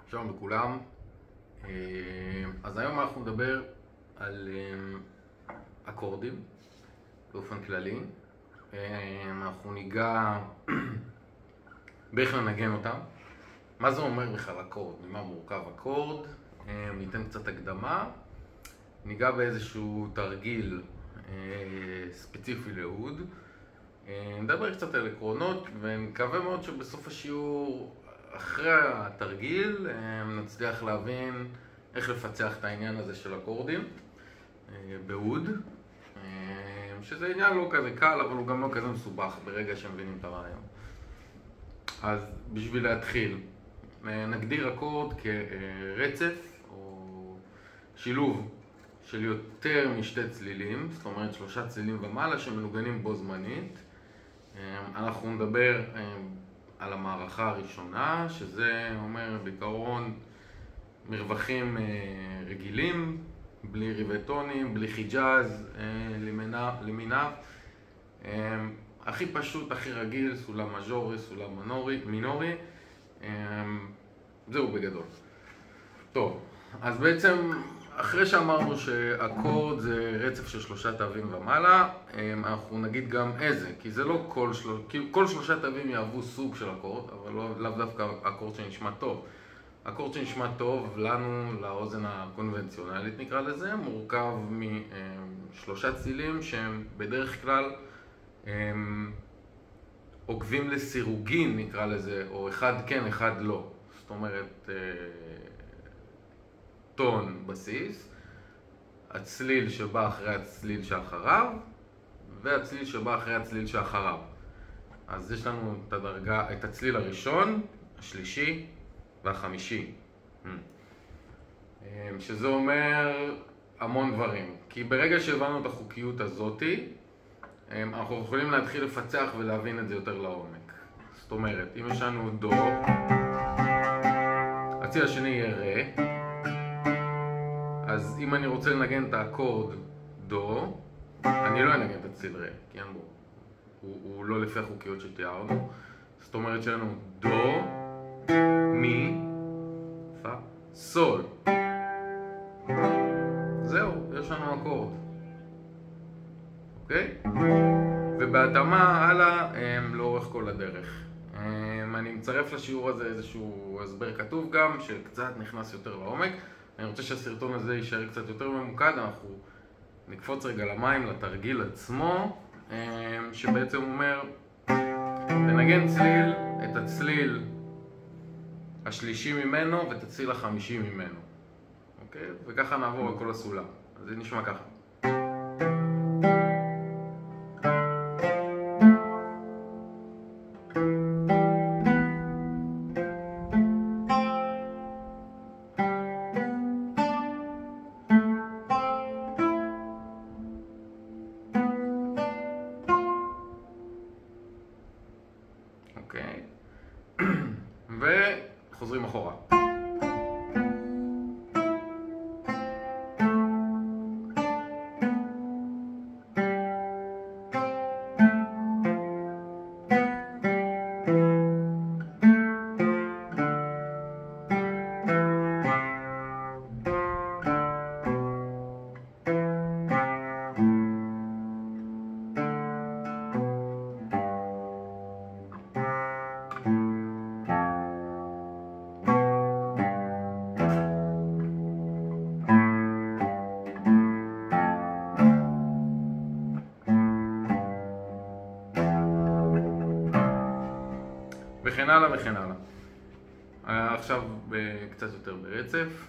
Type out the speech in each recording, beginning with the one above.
שלום לכולם. אז היום אנחנו נדבר על אקורדים באופן כללי. אנחנו ניגע באיך לנגן אותם. מה זה אומר בכלל אקורד? ממה מורכב אקורד? ניתן קצת הקדמה. ניגע באיזשהו תרגיל ספציפי לאוד. נדבר קצת על עקרונות, ונקווה מאוד שבסוף השיעור, אחרי התרגיל, נצליח להבין איך לפצח את העניין הזה של אקורדים באוד, שזה עניין לא כזה קל, אבל הוא גם לא כזה מסובך ברגע שמבינים את הרעיון. אז בשביל להתחיל, נגדיר אקורד כרצף או שילוב של יותר משתי צלילים, זאת אומרת 3 צלילים ומעלה שמנוגנים בו זמנית. אנחנו נדבר על המערכה הראשונה, שזה אומר בעיקרון מרווחים רגילים, בלי ריבטונים, בלי חיג'אז למיניו. הכי פשוט, הכי רגיל, סולם מז'ורי, סולם מינורי. זהו בגדול. טוב, אז בעצם אחרי שאמרנו שאקורד זה רצף של 3 תווים ומעלה, אנחנו נגיד גם איזה, כי זה לא כל 3 תווים יהוו סוג של אקורד, אבל לאו דווקא אקורד שנשמע טוב. אקורד שנשמע טוב לנו, לאוזן הקונבנציונלית נקרא לזה, מורכב מ3 צילים שהם בדרך כלל עוקבים לסירוגין נקרא לזה, או אחד כן, אחד לא. זאת אומרת, טון בסיס, הצליל שבא אחרי הצליל שאחריו, והצליל שבא אחרי הצליל שאחריו. אז יש לנו את הצליל הראשון, השלישי והחמישי. שזה אומר המון דברים. כי ברגע שהבנו את החוקיות הזאת, אנחנו יכולים להתחיל לפצח ולהבין את זה יותר לעומק. זאת אומרת, אם יש לנו דו, הצליל השני יהיה רה, אז אם אני רוצה לנגן את האקורד דו, אני לא אנגן את הצליל רה, כי אין בו. הוא לא לפי החוקיות שתיארנו. זאת אומרת שלנו דו, מי, פה, סול. זהו, יש לנו אקורד. אוקיי? ובהתאמה הלאה לאורך כל הדרך. אני מצרף לשיעור הזה איזשהו הסבר כתוב גם, שקצת נכנס יותר לעומק. אני רוצה שהסרטון הזה יישאר קצת יותר ממוקד, אנחנו נקפוץ רגע למים, לתרגיל עצמו, שבעצם אומר, לנגן צליל, את הצליל השלישי ממנו ואת הצליל החמישי ממנו. אוקיי? וככה נעבור על כל הסולם. אז זה נשמע ככה. אוקיי, וחוזרים אחורה. וכן הלאה וכן הלאה. עכשיו קצת יותר ברצף.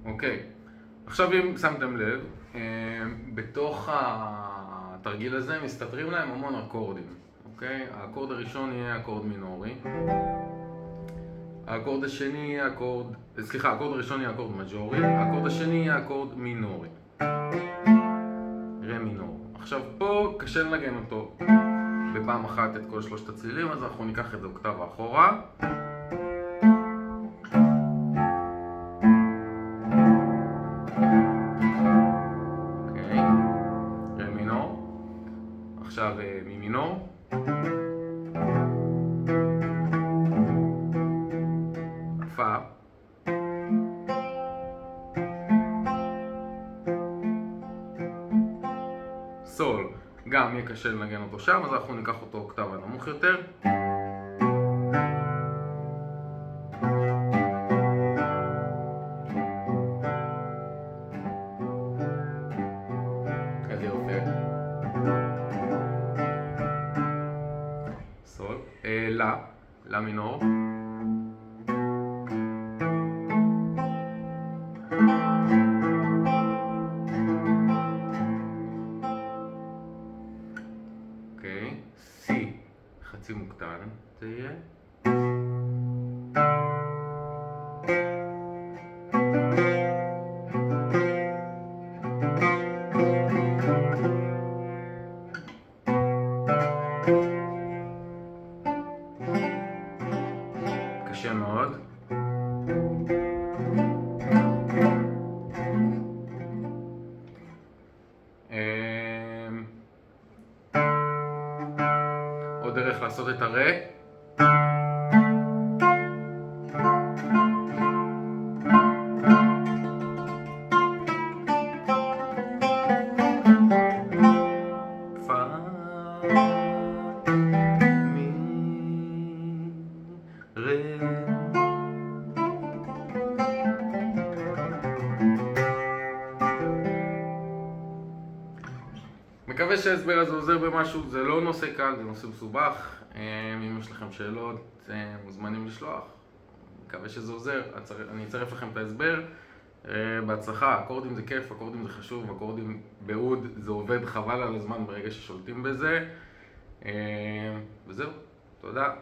אוקיי, עכשיו אם שמתם לב, בתוך התרגיל הזה מסתתרים להם המון אקורדים. אוקיי? האקורד הראשון יהיה אקורד מינורי. האקורד השני יהיה האקורד הראשון יהיה אקורד מג'ורי. האקורד השני יהיה אקורד מינורי. רה מינור. עכשיו פה קשה לנגן אותו בפעם אחת את כל שלושת הצלילים, אז אנחנו ניקח את זה אוקטבה אחורה. אוקיי, רה מינור. עכשיו מי מינור. פה. סול, גם יהיה קשה לנגן אותו שם, אז אנחנו ניקח אותו אוקטבה נמוך יותר. איזה יופי. סול, לה מינור. אוקיי, סי, חצי מוקטן, זה יהיה. קשה מאוד. עוד דרך לעשות את הרה. פה, מי, רה. מקווה שההסבר הזה עוזר במשהו. זה לא נושא קל, זה נושא מסובך. אם יש לכם שאלות, מוזמנים לשלוח. מקווה שזה עוזר. אני אצרף לכם את ההסבר. בהצלחה. אקורדים זה כיף, אקורדים זה חשוב, אקורדים בעוד זה עובד חבל על הזמן ברגע ששולטים בזה. וזהו, תודה.